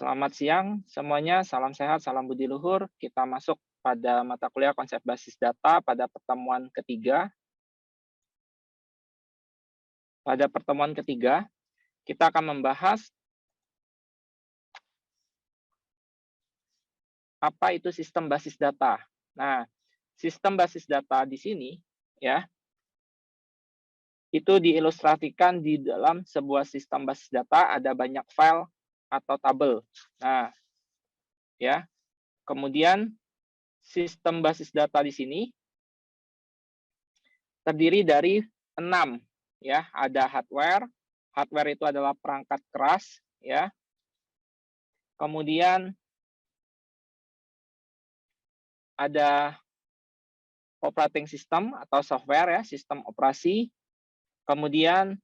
Selamat siang semuanya, salam sehat, salam budi luhur. Kita masuk pada mata kuliah konsep basis data pada pertemuan ketiga. Pada pertemuan ketiga, kita akan membahas apa itu sistem basis data. Nah, sistem basis data di sini ya, itu diilustrasikan di dalam sebuah sistem basis data ada banyak file atau tabel. Nah, ya. Kemudian sistem basis data di sini terdiri dari 6 ya, ada hardware. Hardware itu adalah perangkat keras ya. Kemudian ada operating system atau software ya, sistem operasi. Kemudian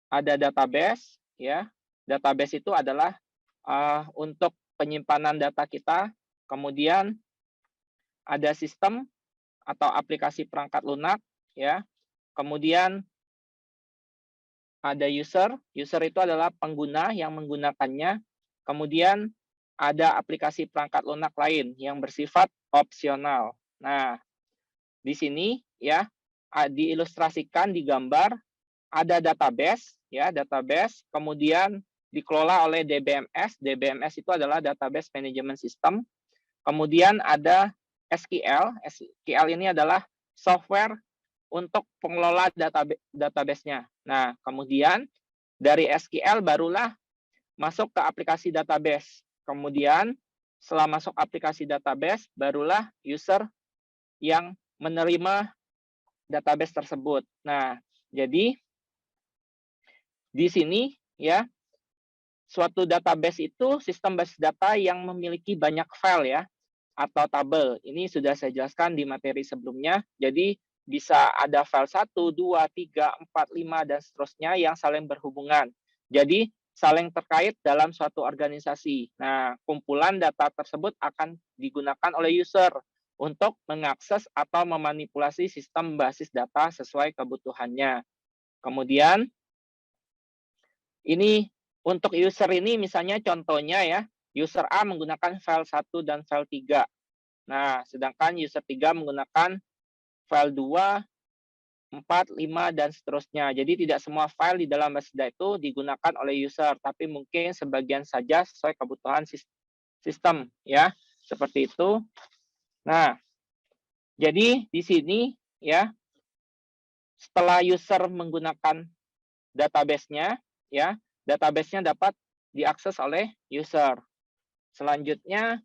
ada database ya. Database itu adalah untuk penyimpanan data kita. Kemudian ada sistem atau aplikasi perangkat lunak ya. Kemudian ada user. User itu adalah pengguna yang menggunakannya. Kemudian ada aplikasi perangkat lunak lain yang bersifat opsional. Nah, di sini ya diilustrasikan di gambar ada database ya, database kemudian dikelola oleh DBMS. DBMS itu adalah Database Management System. Kemudian ada SQL. SQL ini adalah software untuk pengelola database-nya. Nah, kemudian dari SQL barulah masuk ke aplikasi database. Kemudian setelah masuk aplikasi database, barulah user yang menerima database tersebut. Nah, jadi di sini ya, suatu database itu sistem basis data yang memiliki banyak file ya, atau tabel. Ini sudah saya jelaskan di materi sebelumnya. Jadi bisa ada file 1, 2, 3, 4, 5, dan seterusnya yang saling berhubungan. Jadi saling terkait dalam suatu organisasi. Nah, kumpulan data tersebut akan digunakan oleh user untuk mengakses atau memanipulasi sistem basis data sesuai kebutuhannya. Kemudian, ini untuk user ini misalnya contohnya ya, user A menggunakan file 1 dan file 3. Nah, sedangkan user 3 menggunakan file 2, 4, 5, dan seterusnya. Jadi tidak semua file di dalam basis data itu digunakan oleh user, tapi mungkin sebagian saja sesuai kebutuhan sistem ya, seperti itu. Nah, jadi di sini ya, setelah user menggunakan database-nya ya, database-nya dapat diakses oleh user. Selanjutnya,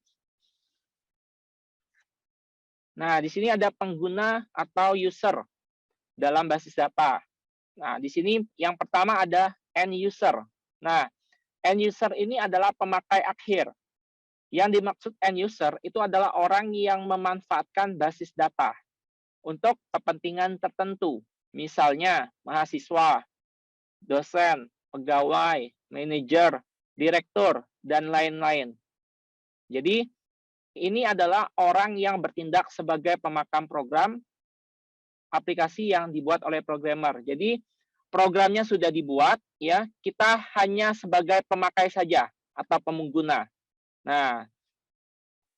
nah di sini ada pengguna atau user dalam basis data. Nah, di sini yang pertama ada end user. Nah, end user ini adalah pemakai akhir. Yang dimaksud end user itu adalah orang yang memanfaatkan basis data untuk kepentingan tertentu. Misalnya, mahasiswa, dosen, pegawai, manajer, direktur, dan lain-lain. Jadi, ini adalah orang yang bertindak sebagai pemakam program aplikasi yang dibuat oleh programmer. Jadi programnya sudah dibuat, ya kita hanya sebagai pemakai saja atau pengguna. Nah,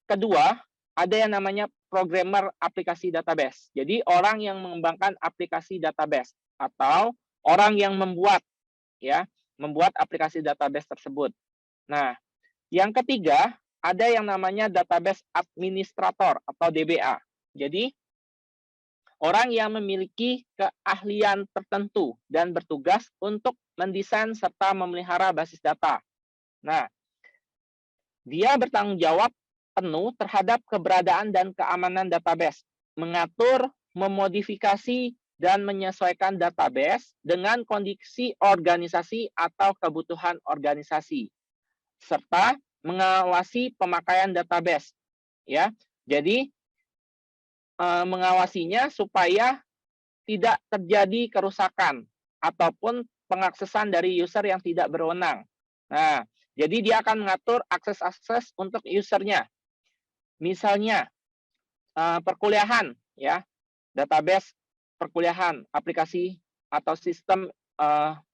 kedua ada yang namanya programmer aplikasi database. Jadi orang yang mengembangkan aplikasi database atau orang yang membuat aplikasi database tersebut. Nah, yang ketiga ada yang namanya database administrator atau DBA. Jadi orang yang memiliki keahlian tertentu dan bertugas untuk mendesain serta memelihara basis data. Nah, dia bertanggung jawab penuh terhadap keberadaan dan keamanan database, mengatur, memodifikasi, dan menyesuaikan database dengan kondisi organisasi atau kebutuhan organisasi, serta mengawasi pemakaian database. Ya, jadi mengawasinya supaya tidak terjadi kerusakan ataupun pengaksesan dari user yang tidak berwenang. Nah, jadi dia akan mengatur akses-akses untuk usernya. Misalnya perkuliahan, ya, database perkuliahan, aplikasi atau sistem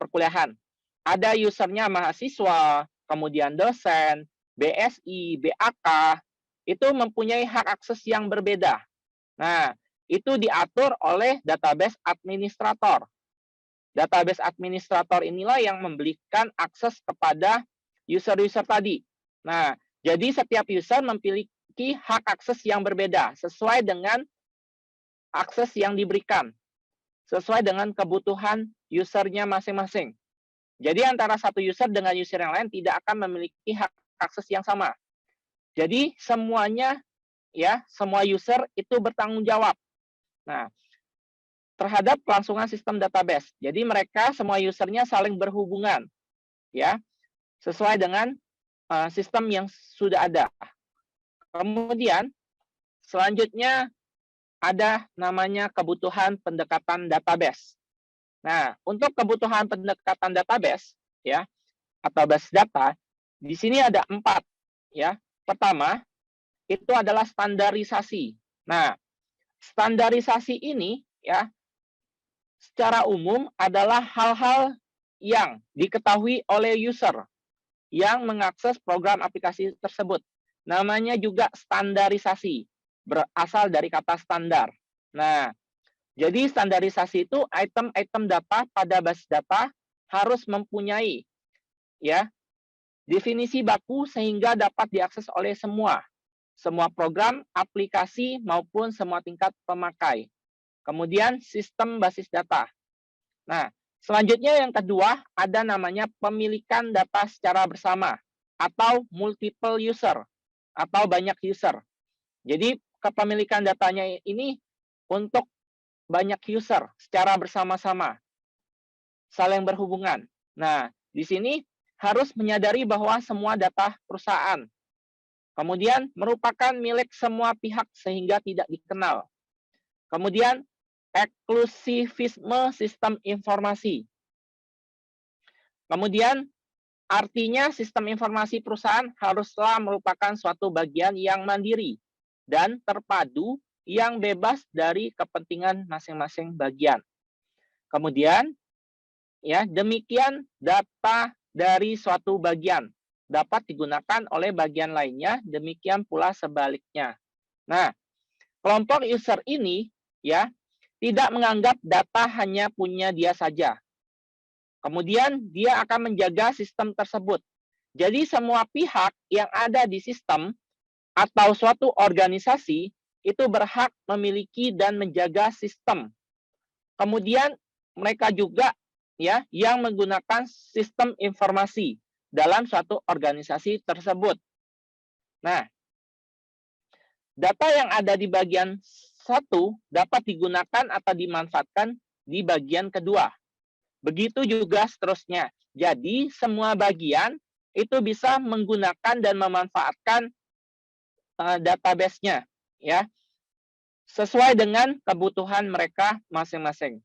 perkuliahan. Ada usernya mahasiswa, kemudian dosen, BSI, BAK, itu mempunyai hak akses yang berbeda. Nah, itu diatur oleh database administrator. Database administrator inilah yang memberikan akses kepada user-user tadi. Nah, jadi setiap user memiliki hak akses yang berbeda sesuai dengan akses yang diberikan, sesuai dengan kebutuhan usernya masing-masing. Jadi antara satu user dengan user yang lain tidak akan memiliki hak akses yang sama. Jadi semuanya semua user itu bertanggung jawab. Nah, terhadap kelangsungan sistem database. Jadi mereka semua usernya saling berhubungan, ya, sesuai dengan sistem yang sudah ada. Kemudian selanjutnya ada namanya kebutuhan pendekatan database. Nah, untuk kebutuhan pendekatan database, ya, atau basis data, di sini ada 4, ya. Pertama, itu adalah standarisasi. Nah, standarisasi ini, ya, secara umum adalah hal-hal yang diketahui oleh user yang mengakses program aplikasi tersebut. Namanya juga standarisasi, berasal dari kata standar. Nah, jadi standarisasi itu item-item data pada basis data harus mempunyai definisi baku sehingga dapat diakses oleh semua program, aplikasi maupun semua tingkat pemakai. Kemudian sistem basis data. Nah, selanjutnya yang kedua ada namanya pemilikan data secara bersama atau multiple user atau banyak user. Jadi kepemilikan datanya ini untuk banyak user secara bersama-sama, saling berhubungan. Nah, di sini harus menyadari bahwa semua data perusahaan kemudian merupakan milik semua pihak sehingga tidak dikenal. Kemudian eksklusivisme sistem informasi. Kemudian artinya sistem informasi perusahaan haruslah merupakan suatu bagian yang mandiri dan terpadu yang bebas dari kepentingan masing-masing bagian. Kemudian demikian data dari suatu bagian dapat digunakan oleh bagian lainnya, demikian pula sebaliknya. Nah, kelompok user ini tidak menganggap data hanya punya dia saja. Kemudian dia akan menjaga sistem tersebut. Jadi semua pihak yang ada di sistem atau suatu organisasi itu berhak memiliki dan menjaga sistem. Kemudian mereka juga yang menggunakan sistem informasi dalam suatu organisasi tersebut. Nah, data yang ada di bagian 1 dapat digunakan atau dimanfaatkan di bagian kedua. Begitu juga seterusnya. Jadi semua bagian itu bisa menggunakan dan memanfaatkan database-nya sesuai dengan kebutuhan mereka masing-masing.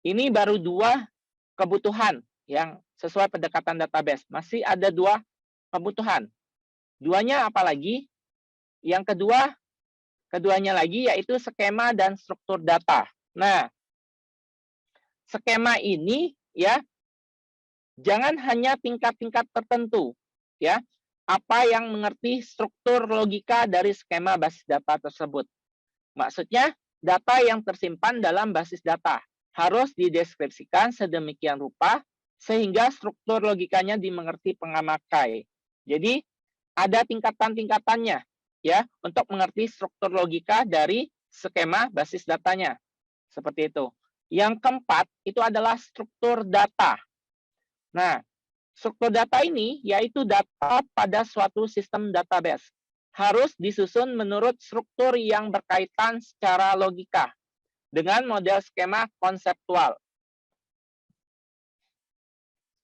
Ini baru 2 kebutuhan yang sesuai pendekatan database. Masih ada 2 kebutuhan. Duanya apalagi? Yang keduanya lagi yaitu skema dan struktur data. Nah, skema ini jangan hanya tingkat-tingkat tertentu apa yang mengerti struktur logika dari skema basis data tersebut. Maksudnya data yang tersimpan dalam basis data harus dideskripsikan sedemikian rupa sehingga struktur logikanya dimengerti pemakai. Jadi ada tingkatan-tingkatannya untuk mengerti struktur logika dari skema basis datanya. Seperti itu. Yang keempat itu adalah struktur data. Nah, struktur data ini yaitu data pada suatu sistem database. Harus disusun menurut struktur yang berkaitan secara logika dengan model skema konseptual.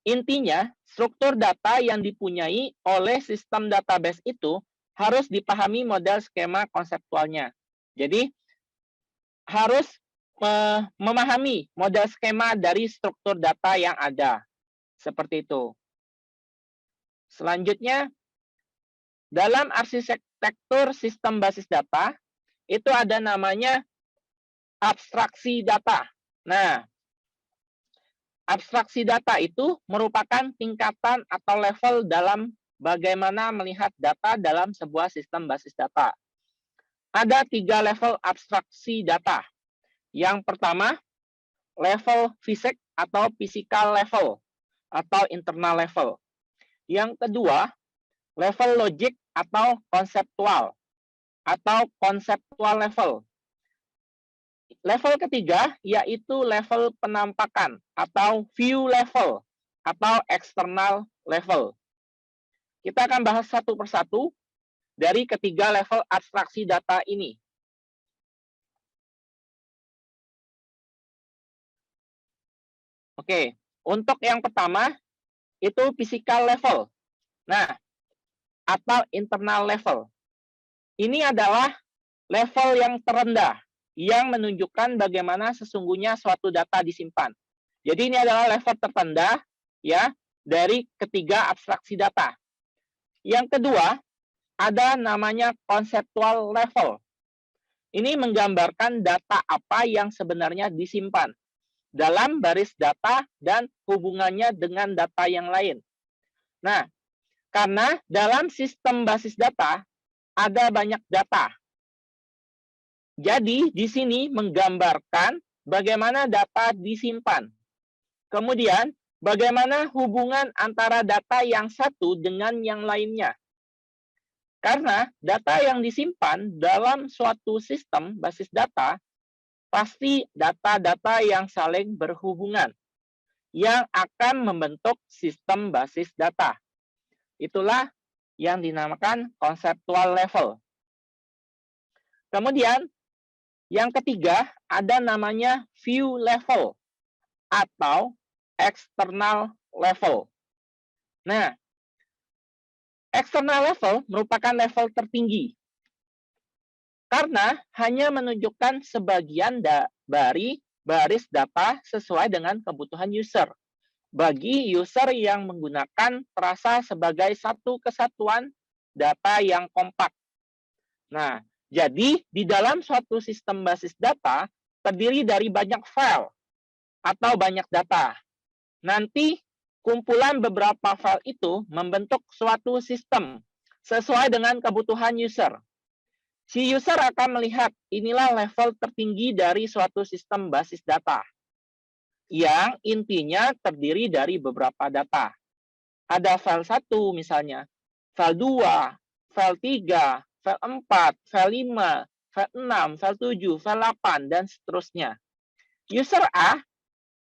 Intinya, struktur data yang dipunyai oleh sistem database itu harus dipahami model skema konseptualnya. Jadi, harus memahami model skema dari struktur data yang ada. Seperti itu. Selanjutnya, dalam arsitektur sistem basis data, itu ada namanya abstraksi data. Nah, Abstraksi data itu merupakan tingkatan atau level dalam bagaimana melihat data dalam sebuah sistem basis data. Ada 3 level abstraksi data. Yang pertama, level fisik atau physical level atau internal level. Yang kedua, level logic atau konseptual level. Level ketiga yaitu level penampakan atau view level atau external level. Kita akan bahas satu persatu dari ketiga level abstraksi data ini. Oke, untuk yang pertama itu physical level. Nah, atau internal level. Ini adalah level yang terendah yang menunjukkan bagaimana sesungguhnya suatu data disimpan. Jadi ini adalah level terrendah ya dari ketiga abstraksi data. Yang kedua, ada namanya conceptual level. Ini menggambarkan data apa yang sebenarnya disimpan dalam baris data dan hubungannya dengan data yang lain. Nah, karena dalam sistem basis data ada banyak data. Jadi, di sini menggambarkan bagaimana data disimpan. Kemudian, bagaimana hubungan antara data yang satu dengan yang lainnya. Karena data yang disimpan dalam suatu sistem basis data, pasti data-data yang saling berhubungan, yang akan membentuk sistem basis data. Itulah yang dinamakan conceptual level. Kemudian, yang ketiga, ada namanya view level atau external level. Nah, external level merupakan level tertinggi karena hanya menunjukkan sebagian dari baris data sesuai dengan kebutuhan user. Bagi user yang menggunakan frasa sebagai satu kesatuan data yang kompak. Nah, jadi, di dalam suatu sistem basis data terdiri dari banyak file atau banyak data. Nanti, kumpulan beberapa file itu membentuk suatu sistem sesuai dengan kebutuhan user. Si user akan melihat inilah level tertinggi dari suatu sistem basis data, yang intinya terdiri dari beberapa data. Ada file 1 misalnya, file 2, file 3, file 4, file 5, file 6, file 7, file 8, dan seterusnya. User A,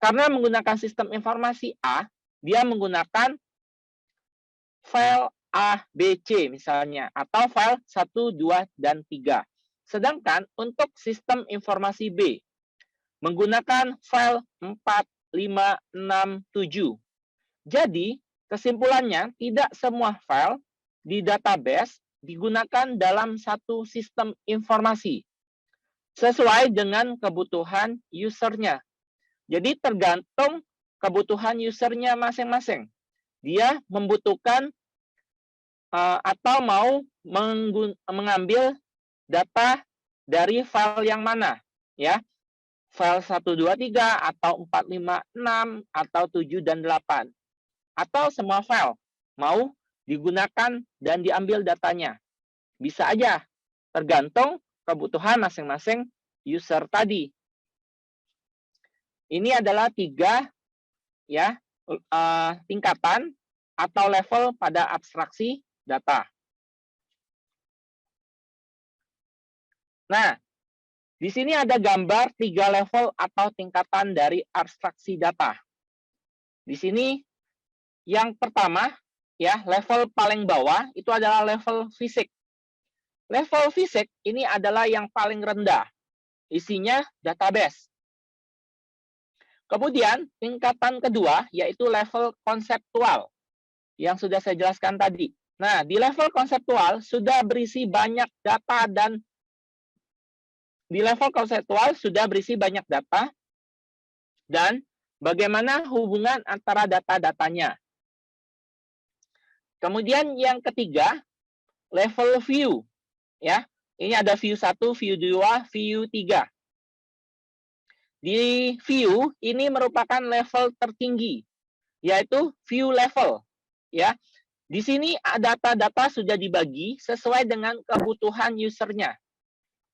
karena menggunakan sistem informasi A, dia menggunakan file A, B, C misalnya, atau file 1, 2, dan 3. Sedangkan untuk sistem informasi B, menggunakan file 4, 5, 6, 7. Jadi, kesimpulannya, tidak semua file di database digunakan dalam satu sistem informasi sesuai dengan kebutuhan usernya. Jadi tergantung kebutuhan usernya masing-masing. Dia membutuhkan atau mau mengambil data dari file yang mana, ya. File 1, 2, 3 atau 4, 5, 6 atau 7 dan 8. Atau semua file mau digunakan dan diambil datanya. Bisa aja, tergantung kebutuhan masing-masing user tadi. Ini adalah 3 ya tingkatan atau level pada abstraksi data. Nah, di sini ada gambar 3 level atau tingkatan dari abstraksi data. Di sini yang pertama, ya, level paling bawah itu adalah level fisik. Level fisik ini adalah yang paling rendah. Isinya database. Kemudian, tingkatan kedua yaitu level konseptual yang sudah saya jelaskan tadi. Nah, di level konseptual sudah berisi banyak data dan bagaimana hubungan antara data-datanya. Kemudian yang ketiga, level view. Ya, ini ada view 1, view 2, view 3. Di view ini merupakan level tertinggi, yaitu view level. Ya, di sini data-data sudah dibagi sesuai dengan kebutuhan usernya.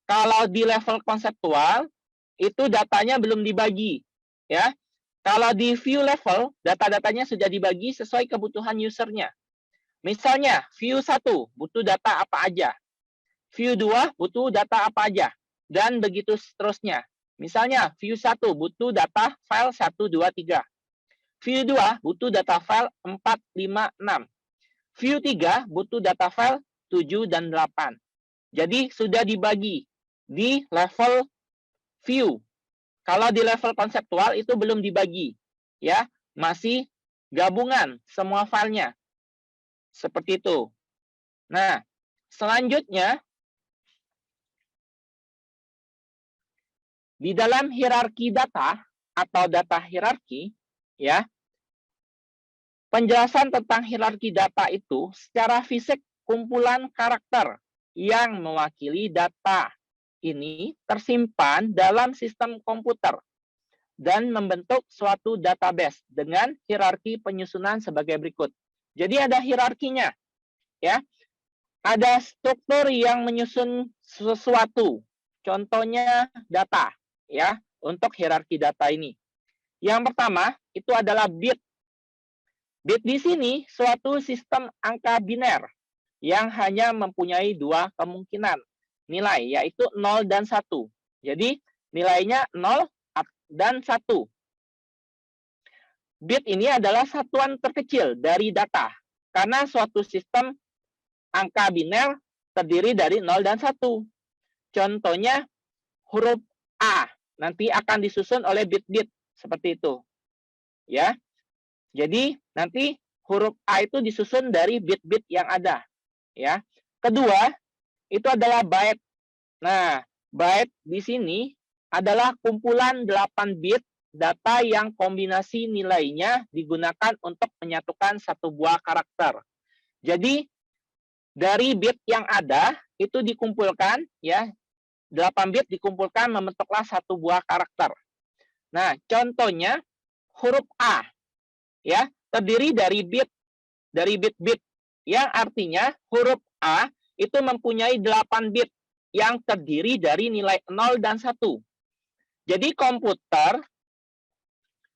Kalau di level konseptual, itu datanya belum dibagi. Ya, kalau di view level, data-datanya sudah dibagi sesuai kebutuhan usernya. Misalnya, view 1 butuh data apa aja. View 2 butuh data apa aja. Dan begitu seterusnya. Misalnya, view 1 butuh data file 1, 2, 3. View 2 butuh data file 4, 5, 6. View 3 butuh data file 7 dan 8. Jadi sudah dibagi di level view. Kalau di level konseptual itu belum dibagi, ya, masih gabungan semua filenya. Seperti itu. Nah, selanjutnya di dalam hierarki data atau data hierarki, ya, penjelasan tentang hierarki data itu secara fisik kumpulan karakter yang mewakili data ini tersimpan dalam sistem komputer dan membentuk suatu database dengan hierarki penyusunan sebagai berikut. Jadi ada hierarkinya, ya. Ada struktur yang menyusun sesuatu. Contohnya data, ya, untuk hierarki data ini. Yang pertama itu adalah bit. Bit di sini suatu sistem angka biner yang hanya mempunyai dua kemungkinan nilai, yaitu 0 dan 1. Jadi nilainya 0 dan 1. Bit ini adalah satuan terkecil dari data, karena suatu sistem angka biner terdiri dari 0 dan 1. Contohnya huruf A nanti akan disusun oleh bit-bit seperti itu. Ya. Jadi nanti huruf A itu disusun dari bit-bit yang ada, ya. Kedua, itu adalah byte. Nah, byte di sini adalah kumpulan 8 bit data yang kombinasi nilainya digunakan untuk menyatukan satu buah karakter. Jadi dari bit yang ada itu dikumpulkan, ya, 8 bit dikumpulkan membentuklah satu buah karakter. Nah, contohnya huruf A, ya, terdiri dari bit-bit yang artinya huruf A itu mempunyai 8 bit yang terdiri dari nilai 0 dan 1. Jadi komputer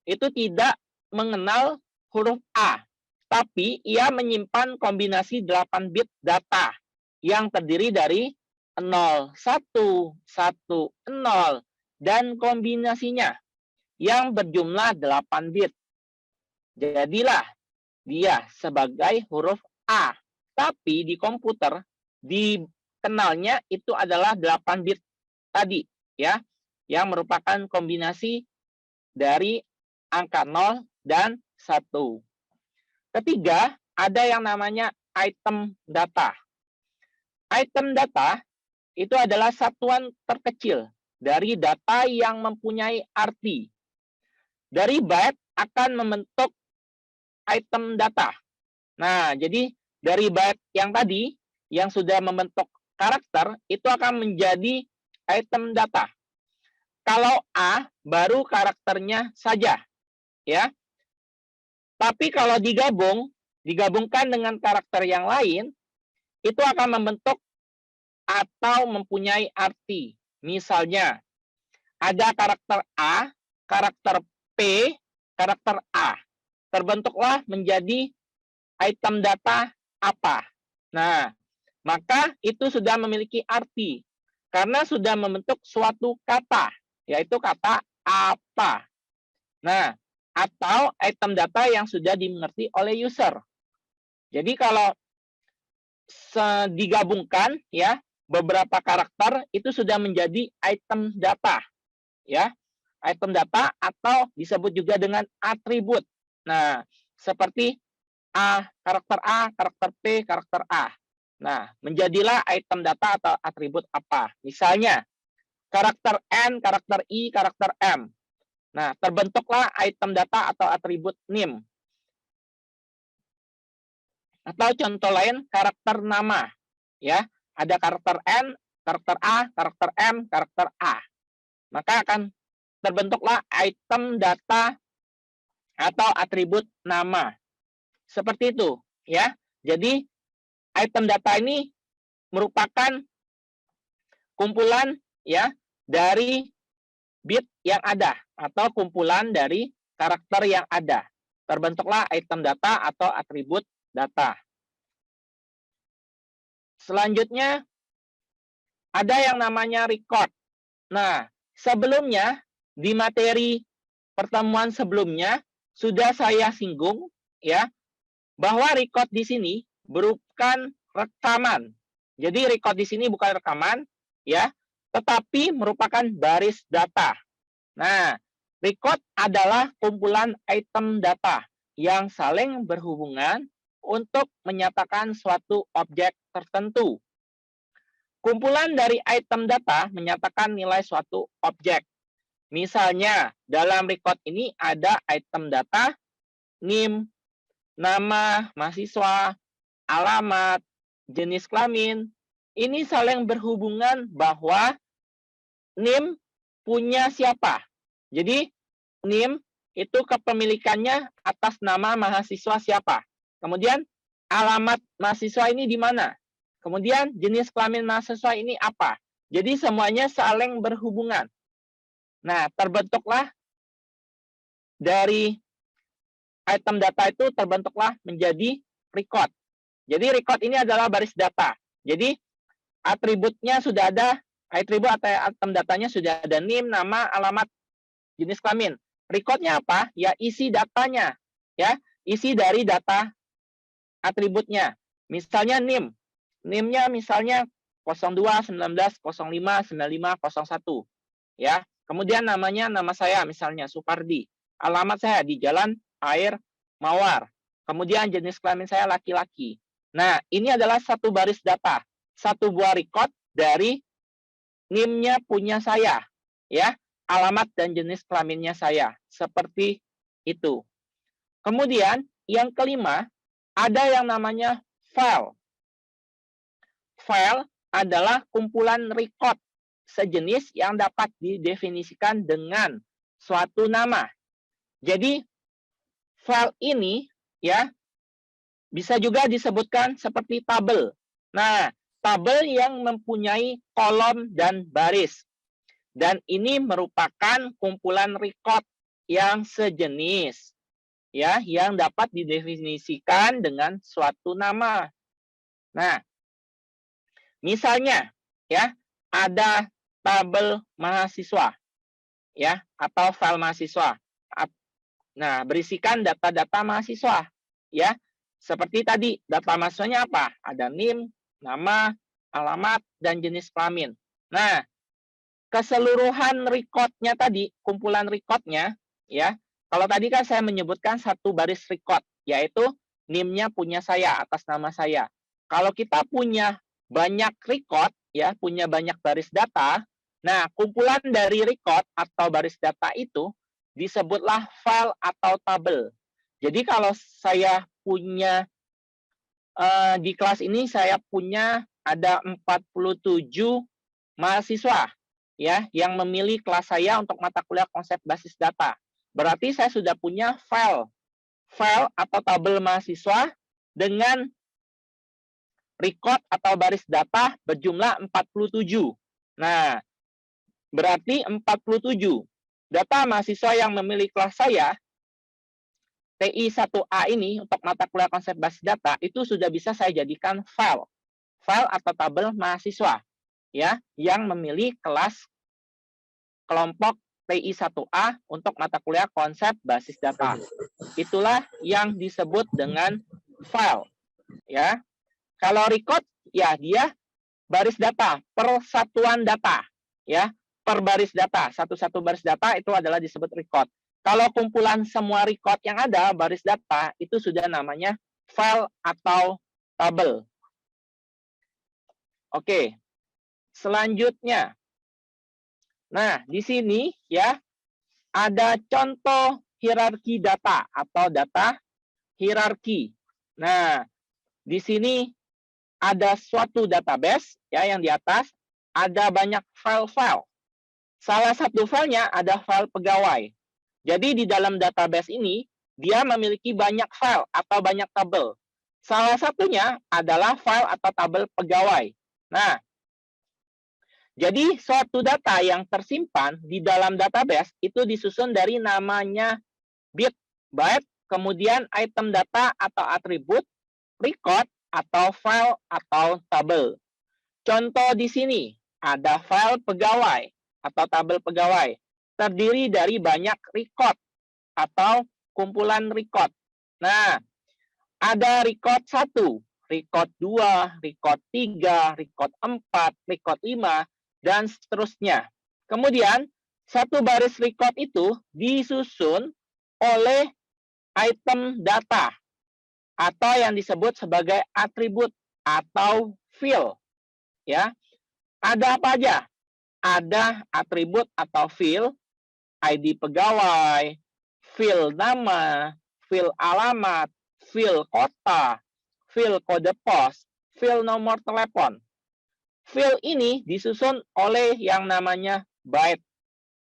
itu tidak mengenal huruf A, tapi ia menyimpan kombinasi 8 bit data yang terdiri dari 0, 1, 1, 0, dan kombinasinya yang berjumlah 8 bit. Jadilah dia sebagai huruf A. Tapi di komputer dikenalnya itu adalah 8 bit tadi, ya, yang merupakan kombinasi dari angka 0 dan 1. Ketiga, ada yang namanya item data. Item data itu adalah satuan terkecil dari data yang mempunyai arti. Dari byte akan membentuk item data. Nah, jadi dari byte yang tadi, yang sudah membentuk karakter, itu akan menjadi item data. Kalau A, baru karakternya saja, ya. Tapi kalau digabungkan dengan karakter yang lain, itu akan membentuk atau mempunyai arti. Misalnya, ada karakter A, karakter P, karakter A. Terbentuklah menjadi item data apa. Nah, maka itu sudah memiliki arti. Karena sudah membentuk suatu kata, yaitu kata apa. Nah, atau item data yang sudah dimengerti oleh user. Jadi kalau digabungkan, ya, beberapa karakter itu sudah menjadi item data, ya, item data atau disebut juga dengan atribut. Nah, seperti karakter P, karakter A. Nah, menjadilah item data atau atribut apa. Misalnya, karakter N, karakter I, karakter M. Nah, terbentuklah item data atau atribut NIM. Atau contoh lain, karakter nama. Ya, ada karakter N, karakter A, karakter M, karakter A. Maka akan terbentuklah item data atau atribut nama. Seperti itu, ya. Jadi item data ini merupakan kumpulan ya dari bit yang ada atau kumpulan dari karakter yang ada. Terbentuklah item data atau atribut data. Selanjutnya ada yang namanya record. Nah, sebelumnya di materi pertemuan sebelumnya sudah saya singgung ya bahwa record di sini bukan rekaman. Jadi record di sini bukan rekaman ya, tetapi merupakan baris data. Nah, record adalah kumpulan item data yang saling berhubungan untuk menyatakan suatu objek tertentu. Kumpulan dari item data menyatakan nilai suatu objek. Misalnya, dalam record ini ada item data, NIM, nama mahasiswa, alamat, jenis kelamin. Ini saling berhubungan bahwa NIM punya siapa. Jadi, NIM itu kepemilikannya atas nama mahasiswa siapa. Kemudian, alamat mahasiswa ini di mana. Kemudian, jenis kelamin mahasiswa ini apa. Jadi, semuanya saling berhubungan. Nah, terbentuklah dari item data itu terbentuklah menjadi record. Jadi, record ini adalah baris data. Jadi, atributnya sudah ada, atribut atau item datanya sudah ada NIM, nama, alamat, jenis kelamin. Recordnya apa? Ya, isi datanya. Ya, isi dari data atributnya. Misalnya NIM. NIM-nya misalnya 02, 19, 05, 95, 01. Ya, kemudian namanya nama saya misalnya Supardi. Alamat saya di Jalan Air Mawar. Kemudian jenis kelamin saya laki-laki. Nah, ini adalah satu baris data. Satu buah record dari NIM-nya punya saya. Ya, alamat dan jenis kelaminnya saya. Seperti itu. Kemudian, yang kelima, ada yang namanya file. File adalah kumpulan record sejenis yang dapat didefinisikan dengan suatu nama. Jadi, file ini ya bisa juga disebutkan seperti tabel. Nah, tabel yang mempunyai kolom dan baris. Dan ini merupakan kumpulan record yang sejenis ya, yang dapat didefinisikan dengan suatu nama. Nah, misalnya ya, ada tabel mahasiswa ya atau file mahasiswa. Nah, berisikan data-data mahasiswa ya. Seperti tadi, data mahasiswanya apa? Ada NIM, nama, alamat, dan jenis kelamin. Nah, keseluruhan record-nya tadi, kumpulan record-nya ya. Kalau tadi kan saya menyebutkan satu baris record, yaitu NIM-nya punya saya atas nama saya. Kalau kita punya banyak record ya, punya banyak baris data, nah kumpulan dari record atau baris data itu disebutlah file atau tabel. Jadi kalau saya punya di kelas ini saya punya ada 47 mahasiswa ya yang memilih kelas saya untuk mata kuliah konsep basis data. Berarti saya sudah punya file atau tabel mahasiswa dengan record atau baris data berjumlah 47. Nah, berarti 47 data mahasiswa yang memilih kelas saya, TI1A ini untuk mata kuliah konsep basis data, itu sudah bisa saya jadikan file atau tabel mahasiswa ya yang memilih kelas kelompok TI1A untuk mata kuliah konsep basis data. Itulah yang disebut dengan file ya. Kalau record ya dia baris data, persatuan data ya, per baris data, satu-satu baris data itu adalah disebut record. Kalau kumpulan semua record yang ada baris data itu sudah namanya file atau tabel. Oke. Selanjutnya. Nah, di sini ya ada contoh hierarki data atau data hierarki. Nah, di sini ada suatu database ya yang di atas ada banyak file-file. Salah satu filenya ada file pegawai. Jadi di dalam database ini, dia memiliki banyak file atau banyak tabel. Salah satunya adalah file atau tabel pegawai. Nah, jadi suatu data yang tersimpan di dalam database itu disusun dari namanya bit, byte, kemudian item data atau atribut, record, atau file atau tabel. Contoh di sini, ada file pegawai atau tabel pegawai. Terdiri dari banyak record atau kumpulan record. Nah, ada record 1, record 2, record 3, record 4, record 5, dan seterusnya. Kemudian, satu baris record itu disusun oleh item data atau yang disebut sebagai atribut atau field. Ya, ada apa aja? Ada atribut atau field, ID pegawai, field nama, field alamat, field kota, field kode pos, field nomor telepon. Field ini disusun oleh yang namanya byte,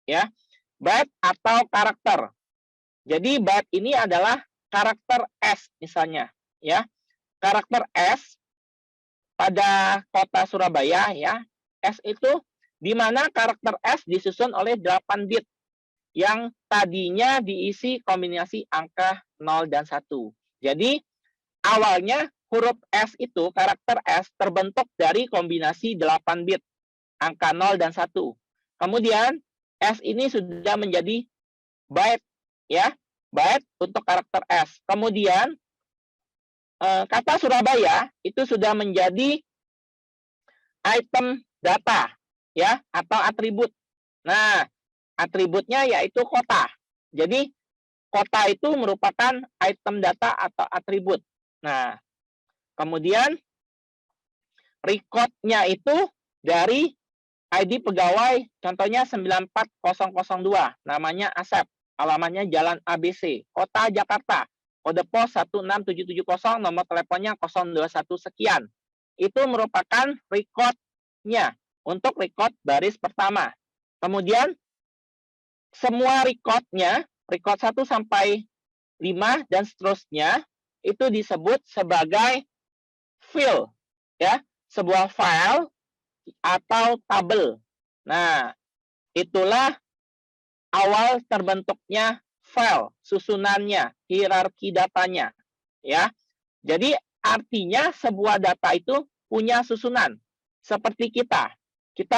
ya, byte atau karakter. Jadi byte ini adalah karakter S misalnya, ya, karakter S pada kota Surabaya, ya, S itu di mana karakter S disusun oleh 8 bit yang tadinya diisi kombinasi angka 0 dan 1. Jadi awalnya huruf S itu, karakter S terbentuk dari kombinasi 8 bit, angka 0 dan 1. Kemudian S ini sudah menjadi byte, ya, byte untuk karakter S. Kemudian kata Surabaya itu sudah menjadi item data, ya, atau atribut. Nah, atributnya yaitu kota. Jadi kota itu merupakan item data atau atribut. Nah, kemudian record-nya itu dari ID pegawai, contohnya 94002, namanya Asep, alamatnya Jalan ABC, Kota Jakarta, kode pos 16770, nomor teleponnya 021 sekian. Itu merupakan record-nya untuk record baris pertama. Kemudian semua record-nya, record 1 sampai 5 dan seterusnya, itu disebut sebagai file, ya, sebuah file atau tabel. Nah, itulah awal terbentuknya file, susunannya, hierarki datanya, ya. Jadi artinya sebuah data itu punya susunan. Seperti kita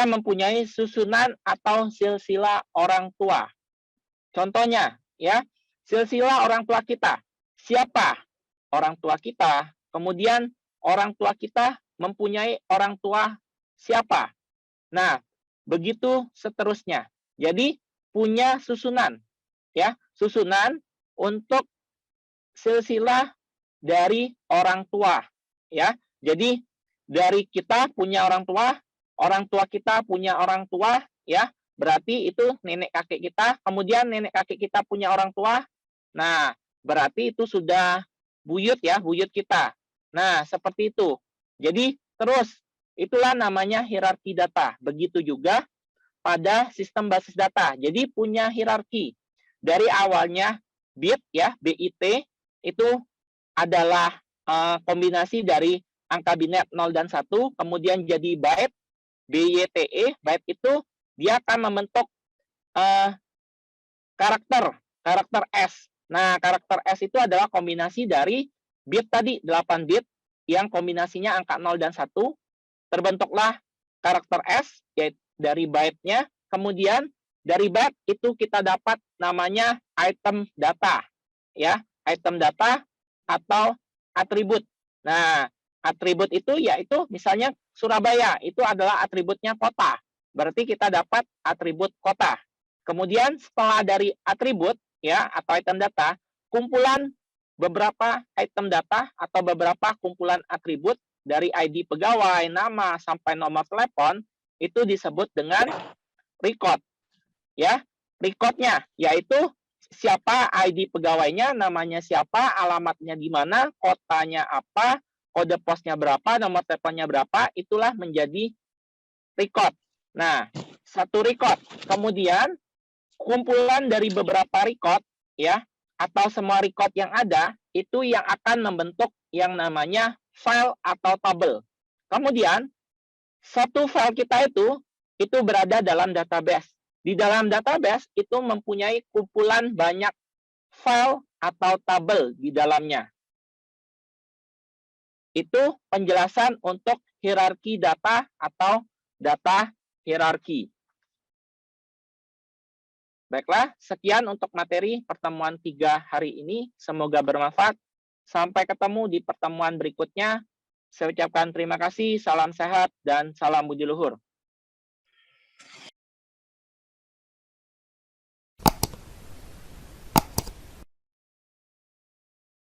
mempunyai susunan atau silsilah orang tua. Contohnya, ya, silsilah orang tua kita. Siapa orang tua kita? Kemudian orang tua kita mempunyai orang tua siapa? Nah, begitu seterusnya. Jadi punya susunan, ya, susunan untuk silsilah dari orang tua, ya. Jadi dari kita punya orang tua kita punya orang tua, ya. Berarti itu nenek kakek kita, kemudian nenek kakek kita punya orang tua. Nah, berarti itu sudah buyut, ya, buyut kita. Nah, seperti itu. Jadi terus itulah namanya hierarki data. Begitu juga pada sistem basis data. Jadi punya hierarki. Dari awalnya bit, ya, BIT itu adalah kombinasi dari angka biner 0 dan 1, kemudian jadi byte, BYTE, byte itu dia akan membentuk karakter S. Nah, karakter S itu adalah kombinasi dari bit tadi, 8 bit, yang kombinasinya angka 0 dan 1, terbentuklah karakter S, yaitu dari byte-nya, kemudian dari byte itu kita dapat namanya item data, ya, item data atau atribut. Nah, atribut itu yaitu misalnya Surabaya, itu adalah atributnya kota. Berarti kita dapat atribut kota. Kemudian setelah dari atribut, ya, atau item data, kumpulan beberapa item data atau beberapa kumpulan atribut dari ID pegawai, nama, sampai nomor telepon, itu disebut dengan record. Ya, recordnya yaitu siapa ID pegawainya, namanya siapa, alamatnya di mana, kotanya apa, kode posnya berapa, nomor teleponnya berapa, itulah menjadi record. Nah, satu record. Kemudian kumpulan dari beberapa record ya atau semua record yang ada itu yang akan membentuk yang namanya file atau tabel. Kemudian satu file kita itu berada dalam database. Di dalam database itu mempunyai kumpulan banyak file atau tabel di dalamnya. Itu penjelasan untuk hierarki data atau data hierarki. Baiklah, sekian untuk materi pertemuan 3 hari ini. Semoga bermanfaat. Sampai ketemu di pertemuan berikutnya. Saya ucapkan terima kasih, salam sehat, dan salam budi luhur.